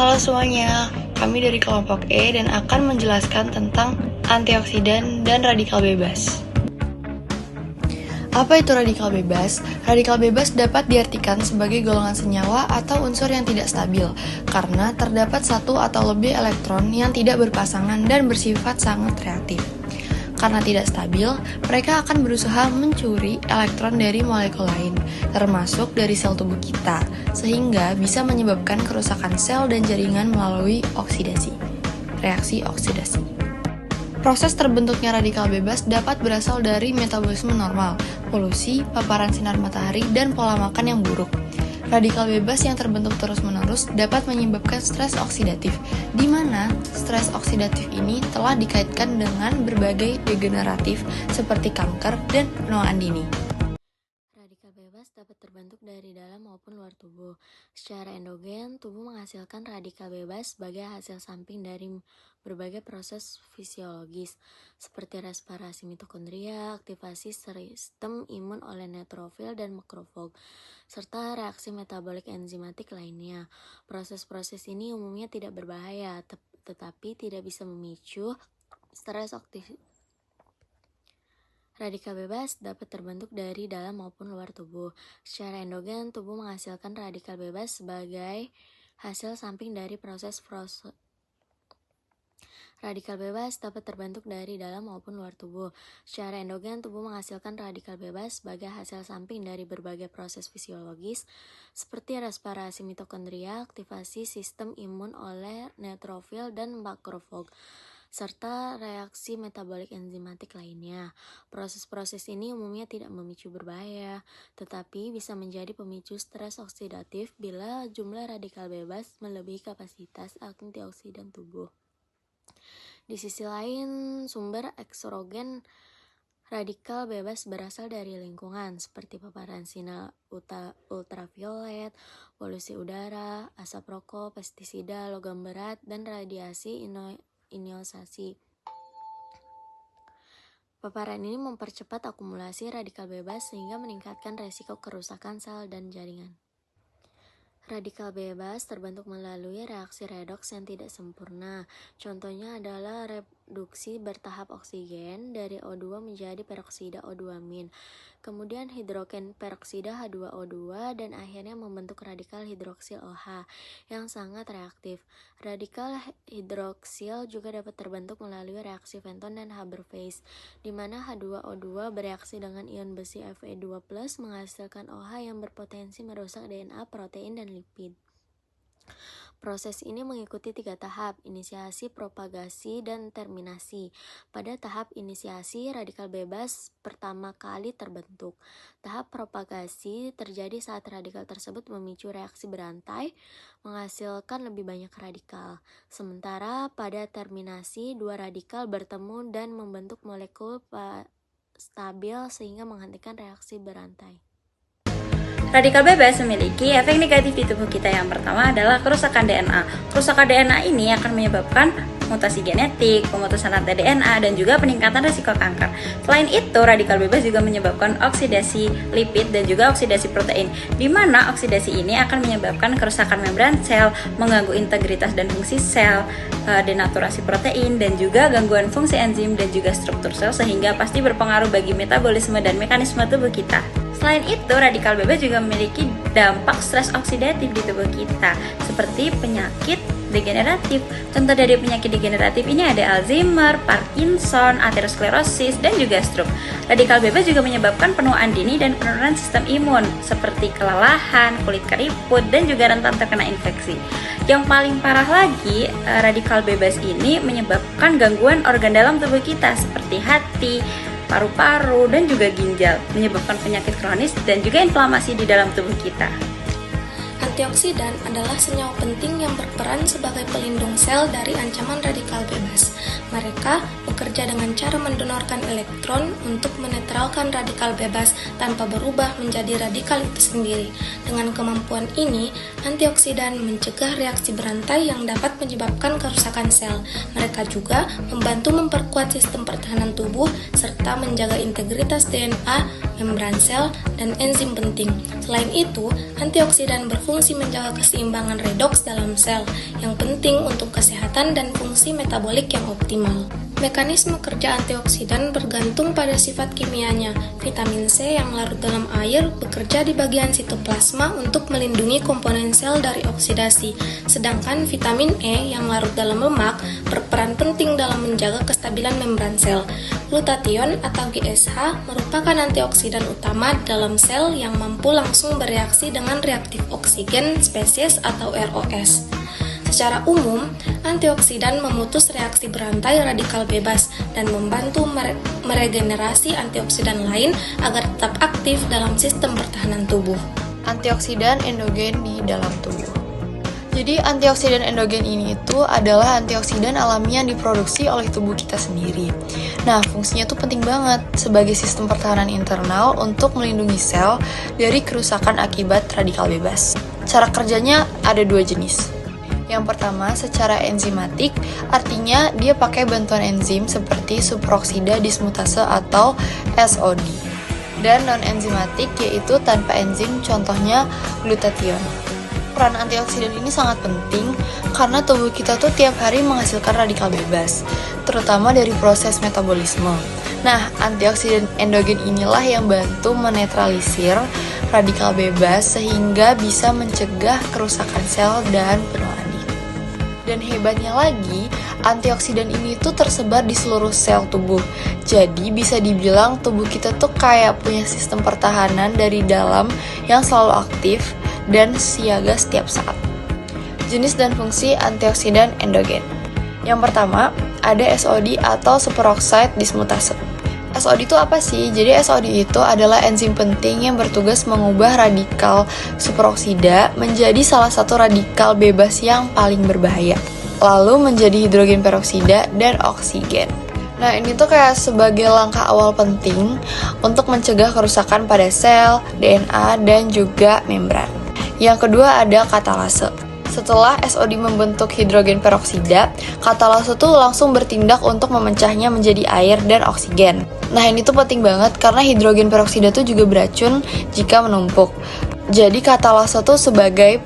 Halo semuanya, kami dari kelompok E dan akan menjelaskan tentang antioksidan dan radikal bebas. Apa itu radikal bebas? Radikal bebas dapat diartikan sebagai golongan senyawa atau unsur yang tidak stabil, karena terdapat satu atau lebih elektron yang tidak berpasangan dan bersifat sangat reaktif. Karena tidak stabil, mereka akan berusaha mencuri elektron dari molekul lain, termasuk dari sel tubuh kita, sehingga bisa menyebabkan kerusakan sel dan jaringan melalui oksidasi. Reaksi oksidasi. Proses terbentuknya radikal bebas dapat berasal dari metabolisme normal, polusi, paparan sinar matahari, dan pola makan yang buruk. Radikal bebas yang terbentuk terus-menerus dapat menyebabkan stres oksidatif, di mana stres oksidatif ini telah dikaitkan dengan berbagai degeneratif seperti kanker dan penuaan dini. Radikal bebas dapat terbentuk dari dalam maupun luar tubuh. Secara endogen, tubuh menghasilkan radikal bebas sebagai hasil samping dari berbagai proses fisiologis, seperti respirasi mitokondria, aktivasi sistem imun oleh neutrofil dan makrofag, serta reaksi metabolik enzimatik lainnya. Proses-proses ini umumnya tidak berbahaya, tetapi tidak bisa memicu stres oksidatif. Radikal bebas dapat terbentuk dari dalam maupun luar tubuh. Secara endogen, tubuh menghasilkan radikal bebas sebagai hasil samping dari proses Radikal bebas dapat terbentuk dari dalam maupun luar tubuh. Secara endogen, tubuh menghasilkan radikal bebas sebagai hasil samping dari berbagai proses fisiologis, seperti respirasi mitokondria, aktivasi sistem imun oleh neutrofil dan makrofag, serta reaksi metabolik enzimatik lainnya. Proses-proses ini umumnya tidak memicu berbahaya, tetapi bisa menjadi pemicu stres oksidatif bila jumlah radikal bebas melebihi kapasitas antioksidan tubuh. Di sisi lain, sumber eksogen radikal bebas berasal dari lingkungan, seperti paparan sinar ultraviolet, polusi udara, asap rokok, pestisida, logam berat, dan radiasi ionisasi. Paparan ini mempercepat akumulasi radikal bebas sehingga meningkatkan resiko kerusakan sel dan jaringan. Radikal bebas terbentuk melalui reaksi redoks yang tidak sempurna. Contohnya adalah reduksi bertahap oksigen dari O2 menjadi peroksida O2-, kemudian hidrogen peroksida H2O2, dan akhirnya membentuk radikal hidroksil OH yang sangat reaktif. Radikal hidroksil juga dapat terbentuk melalui reaksi Fenton dan Haber-Page, di mana H2O2 bereaksi dengan ion besi Fe2+ menghasilkan OH yang berpotensi merusak DNA, protein, dan lipid. Proses ini mengikuti 3 tahap: inisiasi, propagasi, dan terminasi. Pada tahap inisiasi, radikal bebas pertama kali terbentuk. Tahap propagasi terjadi saat radikal tersebut memicu reaksi berantai, menghasilkan lebih banyak radikal. Sementara pada terminasi, 2 radikal bertemu dan membentuk molekul stabil sehingga menghentikan reaksi berantai. Radikal bebas memiliki efek negatif di tubuh kita. Yang pertama adalah kerusakan DNA. Kerusakan DNA ini akan menyebabkan mutasi genetik, pemutusan rantai DNA, dan juga peningkatan risiko kanker. Selain itu, radikal bebas juga menyebabkan oksidasi lipid dan juga oksidasi protein, di mana oksidasi ini akan menyebabkan kerusakan membran sel, mengganggu integritas dan fungsi sel, denaturasi protein, dan juga gangguan fungsi enzim dan juga struktur sel, sehingga pasti berpengaruh bagi metabolisme dan mekanisme tubuh kita. Selain itu, radikal bebas juga memiliki dampak stres oksidatif di tubuh kita, seperti penyakit degeneratif. Contoh dari penyakit degeneratif ini ada Alzheimer, Parkinson, aterosklerosis, dan juga stroke. Radikal bebas juga menyebabkan penuaan dini dan penurunan sistem imun, seperti kelelahan, kulit keriput, dan juga rentan terkena infeksi. Yang paling parah lagi, radikal bebas ini menyebabkan gangguan organ dalam tubuh kita, seperti hati, paru-paru, dan juga ginjal, menyebabkan penyakit kronis dan juga inflamasi di dalam tubuh kita. Antioksidan adalah senyawa penting yang berperan sebagai pelindung sel dari ancaman radikal bebas. Mereka bekerja dengan cara mendonorkan elektron untuk menetralkan radikal bebas tanpa berubah menjadi radikal itu sendiri. Dengan kemampuan ini, antioksidan mencegah reaksi berantai yang dapat menyebabkan kerusakan sel. Mereka juga membantu memperkuat sistem pertahanan tubuh serta menjaga integritas DNA, membran sel, dan enzim penting. Selain itu, antioksidan berfungsi menjaga keseimbangan redoks dalam sel. yang penting untuk kesehatan dan fungsi metabolik yang optimal. Mekanisme kerja antioksidan bergantung pada sifat kimianya. Vitamin C yang larut dalam air bekerja di bagian sitoplasma untuk melindungi komponen sel dari oksidasi, sedangkan vitamin E yang larut dalam lemak berperan penting dalam menjaga kestabilan membran sel. Glutathione atau GSH merupakan antioksidan utama dalam sel yang mampu langsung bereaksi dengan reaktif oksigen spesies atau ROS. Secara umum, antioksidan memutus reaksi berantai radikal bebas dan membantu meregenerasi antioksidan lain agar tetap aktif dalam sistem pertahanan tubuh. Antioksidan endogen di dalam tubuh. Jadi antioksidan endogen ini itu adalah antioksidan alami yang diproduksi oleh tubuh kita sendiri. Nah, fungsinya tuh penting banget sebagai sistem pertahanan internal untuk melindungi sel dari kerusakan akibat radikal bebas. Cara kerjanya ada 2 jenis. Yang pertama, secara enzimatik, artinya dia pakai bantuan enzim seperti superoksida dismutase atau SOD. Dan non-enzimatik, yaitu tanpa enzim, contohnya glutathione. Peran antioksidan ini sangat penting karena tubuh kita tuh tiap hari menghasilkan radikal bebas, terutama dari proses metabolisme. Nah, antioksidan endogen inilah yang bantu menetralisir radikal bebas sehingga bisa mencegah kerusakan sel dan penuaan. Dan hebatnya lagi, antioksidan ini tuh tersebar di seluruh sel tubuh. Jadi bisa dibilang tubuh kita tuh kayak punya sistem pertahanan dari dalam yang selalu aktif dan siaga setiap saat. Jenis dan fungsi antioksidan endogen. Yang pertama, ada SOD atau superoxide dismutase. SOD itu apa sih? Jadi SOD itu adalah enzim penting yang bertugas mengubah radikal superoksida menjadi salah satu radikal bebas yang paling berbahaya, lalu menjadi hidrogen peroksida dan oksigen. Nah, ini tuh kayak sebagai langkah awal penting untuk mencegah kerusakan pada sel, DNA, dan juga membran. Yang kedua ada katalase. Setelah SOD membentuk hidrogen peroksida, katalase tuh langsung bertindak untuk memecahnya menjadi air dan oksigen. Nah, ini tuh penting banget karena hidrogen peroksida tuh juga beracun jika menumpuk. Jadi katalase tuh sebagai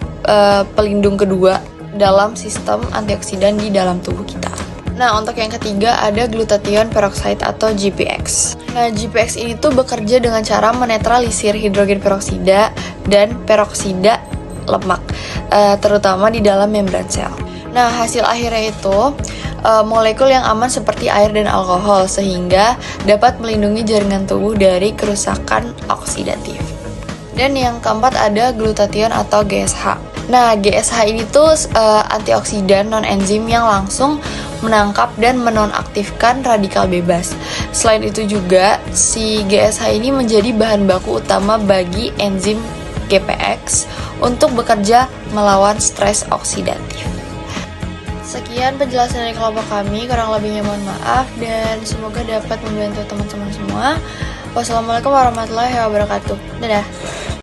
pelindung kedua dalam sistem antioksidan di dalam tubuh kita. Nah, untuk yang ketiga ada glutathione peroxide atau GPX. Nah, GPX ini tuh bekerja dengan cara menetralisir hidrogen peroksida dan peroksida lemak, terutama di dalam membran sel. Nah, hasil akhirnya itu molekul yang aman seperti air dan alkohol sehingga dapat melindungi jaringan tubuh dari kerusakan oksidatif. Dan yang keempat ada glutathione atau GSH. Nah, GSH ini tuh antioksidan non-enzim yang langsung menangkap dan menonaktifkan radikal bebas. Selain itu juga, si GSH ini menjadi bahan baku utama bagi enzim GPX untuk bekerja melawan stres oksidatif. Sekian penjelasan dari kelompok kami, kurang lebihnya mohon maaf dan semoga dapat membantu teman-teman semua. Wassalamualaikum warahmatullahi wabarakatuh. Dadah.